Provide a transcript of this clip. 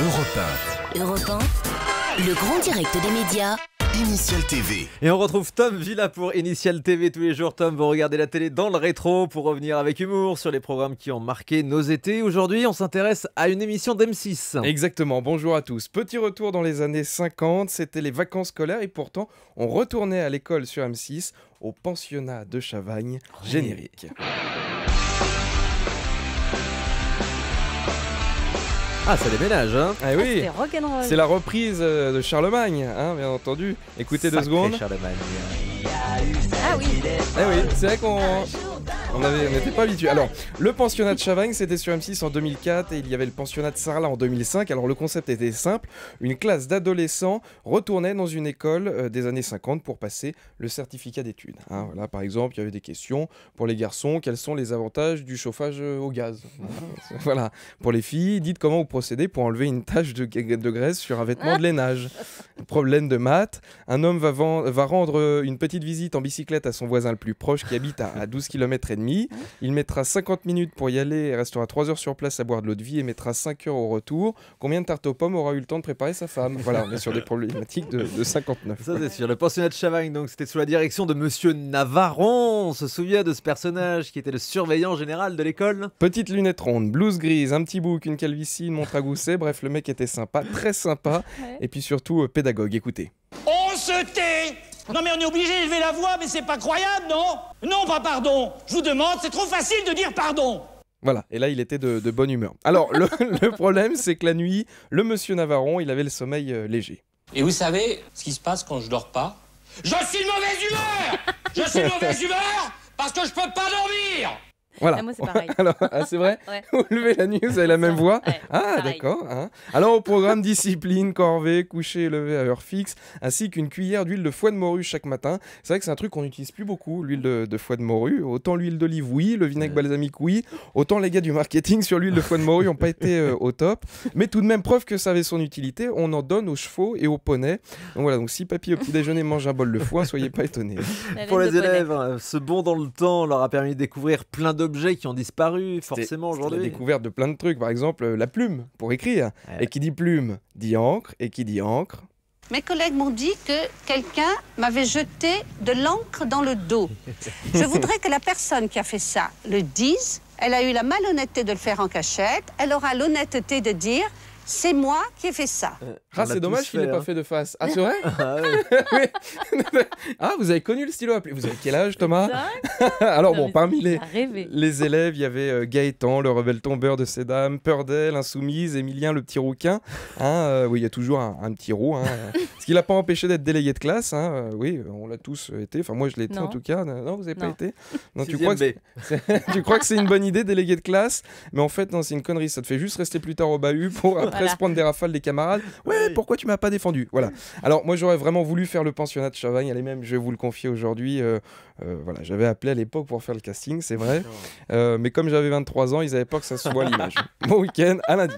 Europe 1, le grand direct des médias. Initial TV. Et on retrouve Tom Villa pour Initial TV tous les jours. Tom, vous regardez la télé dans le rétro pour revenir avec humour sur les programmes qui ont marqué nos étés. Aujourd'hui, on s'intéresse à une émission d'M6. Exactement, bonjour à tous. Petit retour dans les années 50, c'était les vacances scolaires et pourtant on retournait à l'école sur M6 au pensionnat de Chavagne, générique. Ah, ça déménage, hein. Ah oui, C'était rock'n'roll. c'est la reprise de Charlemagne, hein, bien entendu. Écoutez 2 secondes. Charlemagne. Ah oui. Eh oui, c'est vrai qu'on n'était pas habitué. Alors, le pensionnat de Chavagne, c'était sur M6 en 2004 et il y avait le pensionnat de Sarlat en 2005. Alors, le concept était simple. Une classe d'adolescents retournait dans une école des années 50 pour passer le certificat d'études. Hein, voilà, par exemple, il y avait des questions pour les garçons. Quels sont les avantages du chauffage au gaz? Voilà. Pour les filles, dites comment vous procédez pour enlever une tache de graisse sur un vêtement de lainage. Problème de maths. Un homme va rendre une petite visite en bicyclette à son voisin le plus proche qui habite à 12 km et demi. Il mettra 50 minutes pour y aller et restera 3 heures sur place à boire de l'eau de vie et mettra 5 heures au retour. Combien de tartes aux pommes aura eu le temps de préparer sa femme? Voilà, on est sur des problématiques de 59. Ça, c'est sûr. Le pensionnat de Chavagne, donc, c'était sous la direction de Monsieur Navaron. On se souvient de ce personnage qui était le surveillant général de l'école. Petite lunette ronde, blouse grise, un petit bouc, une calvitie, une montre à gousset. Bref, le mec était sympa, très sympa. Ouais. Et puis surtout pédagogue. Écoutez. On se tait! Non mais on est obligé d'élever la voix, mais c'est pas croyable, non? Non, pas pardon. Je vous demande, c'est trop facile de dire pardon. Voilà, et là il était de bonne humeur. Alors le problème c'est que la nuit, le monsieur Navaron, il avait le sommeil léger. Et vous savez ce qui se passe quand je dors pas? Je suis de mauvaise humeur! Je suis de mauvaise humeur parce que je peux pas dormir! Voilà. Ah, moi, c'est pareil. Alors, c'est vrai? Ouais. Vous levez la nuit, vous avez la même voix? Ouais, Ah, pareil. d'accord. Hein. Alors, au programme discipline, corvée, coucher et lever à heure fixe, ainsi qu'une cuillère d'huile de foie de morue chaque matin. C'est vrai que c'est un truc qu'on n'utilise plus beaucoup, l'huile de foie de morue. Autant l'huile d'olive, oui, le vinaigre balsamique, oui. Autant les gars du marketing sur l'huile de foie de morue n'ont pas été au top. Mais tout de même, preuve que ça avait son utilité, on en donne aux chevaux et aux poneys. Donc voilà, donc si papy au petit déjeuner mange un bol de foie, soyez pas étonnés. La Pour laine les de poney. élèves, ce bond dans le temps leur a permis de découvrir plein d'objets qui ont disparu, forcément, C'est la aujourd'hui. découverte de plein de trucs, par exemple la plume pour écrire. Ouais. Et qui dit plume dit encre, et qui dit encre. Mes collègues m'ont dit que quelqu'un m'avait jeté de l'encre dans le dos. Je voudrais que la personne qui a fait ça le dise. Elle a eu la malhonnêteté de le faire en cachette. Elle aura l'honnêteté de dire « c'est moi qui ai fait ça ». On Ah, l'a c'est dommage tous qu'il n'ait fait, pas hein. fait de face. Ah, c'est vrai? Ah, ouais. Oui. Ah, vous avez connu le stylo à plume. Vous avez quel âge, Thomas? Ça, Alors non, bon, mais parmi il a rêvé. les élèves, il y avait Gaëtan, le rebelle tombeur de ces dames, Peur d'elle, Insoumise, Émilien, le petit rouquin. Hein, oui, il y a toujours un petit roux. Hein, ce qui l'a pas empêché d'être délégué de classe. Hein, oui, on l'a tous été. Enfin, moi, je l'ai été Non. en tout cas. Non, vous n'avez pas Non. été? Non, tu Sixième crois que tu crois que c'est une bonne idée, délégué de classe? Mais en fait, non, c'est une connerie. Ça te fait juste rester plus tard au bahut pour après Voilà. se prendre des rafales des camarades. Ouais, pourquoi tu m'as pas défendu? Voilà. Alors, moi, j'aurais vraiment voulu faire le pensionnat de Chavagne. Allez, même, je vais vous le confier aujourd'hui. Voilà, j'avais appelé à l'époque pour faire le casting, c'est vrai. Mais comme j'avais 23 ans, ils avaient peur que ça se voit à l'image. Bon week-end, à lundi.